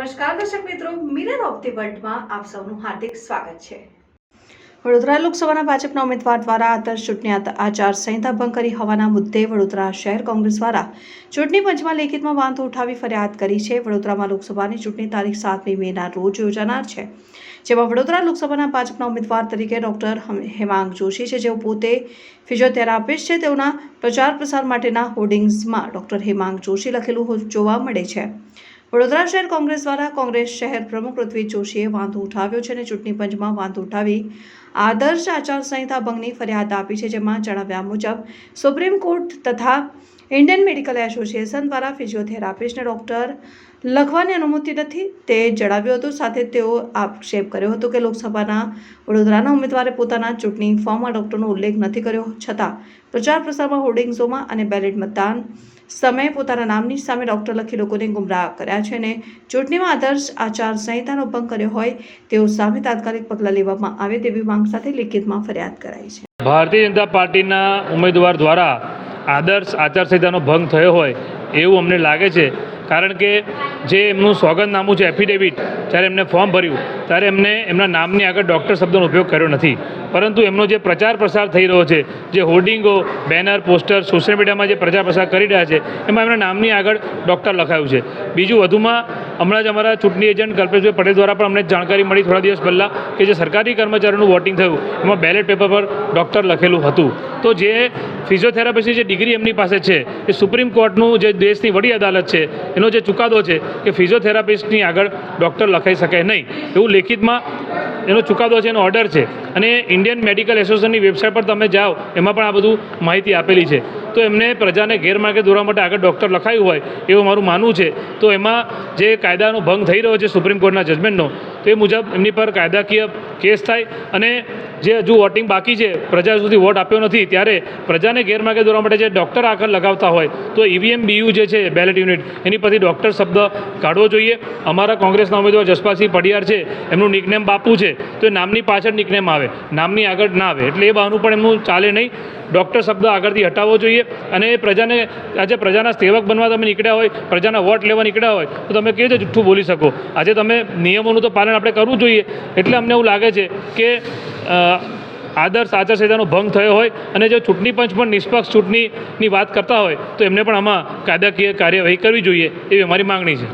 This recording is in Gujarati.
નમસ્કાર દર્શક મિત્રો, મિરર ઓફ ધી વર્લ્ડમાં આપ સૌનું હાર્દિક સ્વાગત છે। વડોદરા લોકસભાના ભાજપના ઉમેદવાર દ્વારા આદર્શ ચૂંટણી આચાર સંહિતા ભંગ કરી હોવાના મુદ્દે વડોદરા શહેર કોંગ્રેસ દ્વારા ચૂંટણી પંચમાં લેખિતમાં વાંધો ઉઠાવી ફરિયાદ કરી છે। વડોદરામાં લોકસભાની ચૂંટણી તારીખ 7મી મેના રોજ યોજાનાર છે, જેમાં વડોદરા લોકસભાના ભાજપના ઉમેદવાર તરીકે ડોક્ટર હેમાંગ જોશી છે, જેઓ પોતે ફિઝિયોથેરાપિસ્ટ છે। તેઓના પ્રચાર પ્રસાર માટેના હોર્ડિંગ્સમાં ડોક્ટર હેમાંગ જોશી લખેલું જોવા મળે છે। વડોદરા શહેર કોંગ્રેસ દ્વારા કોંગ્રેસ શહેર પ્રમુખ ઋત્વિજ જોશીએ વાંધો ઉઠાવ્યો છે અને ચૂંટણી પંચમાં વાંધો ઉઠાવી આદર્શ આચાર સંહિતા ભંગની ફરિયાદ આપી છે, જેમાં જણાવ્યા મુજબ સુપ્રીમ કોર્ટ તથા ઇન્ડિયન મેડિકલ એસોસિએશન દ્વારા ફિઝિયોથેરાપિસ્ટને ડોક્ટર લખવાની અનુમતિ નથી તે જણાવ્યું હતું। સાથે તેઓ આક્ષેપ કર્યો હતો કે લોકસભાના વડોદરાના ઉમેદવારે પોતાના ચૂંટણી ફોર્મમાં ડોક્ટરનો ઉલ્લેખ નથી કર્યો, છતાં પ્રચાર પ્રસારમાં હોર્ડિંગ્સોમાં અને બેલેટ મતદાન સમયે પોતાના નામની સામે ડોક્ટર લખી લોકોને ગુમરાહ કર્યા છે અને ચૂંટણીમાં આદર્શ આચાર સંહિતાનો ભંગ કર્યો હોય તેઓ સામે તાત્કાલિક પગલાં લેવામાં આવે તેવી માંગ સાથે લેખિતમાં ફરિયાદ કરાઈ છે। ભારતીય જનતા પાર્ટીના ઉમેદવાર દ્વારા આદર્શ આચાર સંહિતાનો ભંગ થયો હોય એવું અમને લાગે છે, કારણ કે જે એમનું સોગંદનામું છે એફિડેવિટ, જ્યારે એમને ફોર્મ ભર્યું ત્યારે એમને એમના નામની આગળ ડૉક્ટર શબ્દનો ઉપયોગ કર્યો નથી, પરંતુ એમનો જે પ્રચાર પ્રસાર થઈ રહ્યો છે, જે હોર્ડિંગો, બેનર, પોસ્ટર સોશિયલ મીડિયામાં જે પ્રચાર પ્રસાર કરી રહ્યા છે એમાં એમના નામની આગળ ડૉક્ટર લખાયું છે। બીજું વધુમાં હમણાં જ અમારા ચૂંટણી એજન્ટ કલ્પેશભાઈ પટેલ દ્વારા પણ અમને જાણકારી મળી થોડા દિવસ પહેલાં કે જે સરકારી કર્મચારીઓનું વોટિંગ થયું એમાં બેલેટ પેપર પર ડૉક્ટર લખેલું હતું। તો જે ફિઝિયોથેરાપિસ્ટની જે ડિગ્રી એમની પાસે છે એ સુપ્રીમ કોર્ટનું જે દેશની વડી અદાલત છે એનો જે ચુકાદો છે કે ફિઝિયોથેરાપિસ્ટની આગળ ડૉક્ટર લખાઈ શકે નહીં એવું લેખિતમાં એનો ચુકાદો છે, એનો ઓર્ડર છે અને ઇન્ડિયન મેડિકલ એસોસિએશનની વેબસાઇટ પર તમે જાઓ એમાં પણ આ બધું માહિતી આપેલી છે। તો એમને પ્રજાને ગેરમાર્ગે દોરવા માટે આગળ ડૉક્ટર લખાયું હોય એવું મારું માનવું છે। તો એમાં જે કાયદાનો ભંગ થઈ રહ્યો છે સુપ્રીમ કોર્ટના જજમેન્ટનો, તે મુજબ એમની પર કાયદાકીય કેસ થાય અને જે હજુ વોટિંગ બાકી છે, પ્રજા સુધી વોટ આપ્યો નથી, ત્યારે પ્રજાને ગેરમાર્ગે દોરવા માટે જે ડૉક્ટર આગળ લગાવતા હોય તો ઈવીએમ બીયુ જે છે બેલેટ યુનિટ એની પરથી ડૉક્ટર શબ્દ કાઢવો જોઈએ। અમારા કોંગ્રેસના ઉમેદવાર જસપાલસિંહ પડિયાર છે, એમનું નિકનેમ બાપુ છે, તો એ નામની પાછળ નિકનેમ આવે, નામની આગળ ના આવે, એટલે એ બહાનું પણ એમનું ચાલે નહીં। ડૉક્ટર શબ્દ આગળથી હટાવવો જોઈએ અને પ્રજાને આજે પ્રજાના સેવક બનવા તમે નીકળ્યા હોય, પ્રજાના વોટ લેવા નીકળ્યા હોય તો તમે કેવી રીતે જુઠ્ઠું બોલી શકો? આજે તમે નિયમોનું તો પાલન આપણે કરવું જોઈએ। એટલે અમને એવું લાગે છે કે આદર્શ આચાર સંહિતાનો ભંગ થયો હોય અને જો ચૂંટણી પંચ પણ નિષ્પક્ષ ચૂંટણીની વાત કરતા હોય તો એમને પણ આમાં કાયદાકીય કાર્યવાહી કરવી જોઈએ એવી અમારી માગણી છે।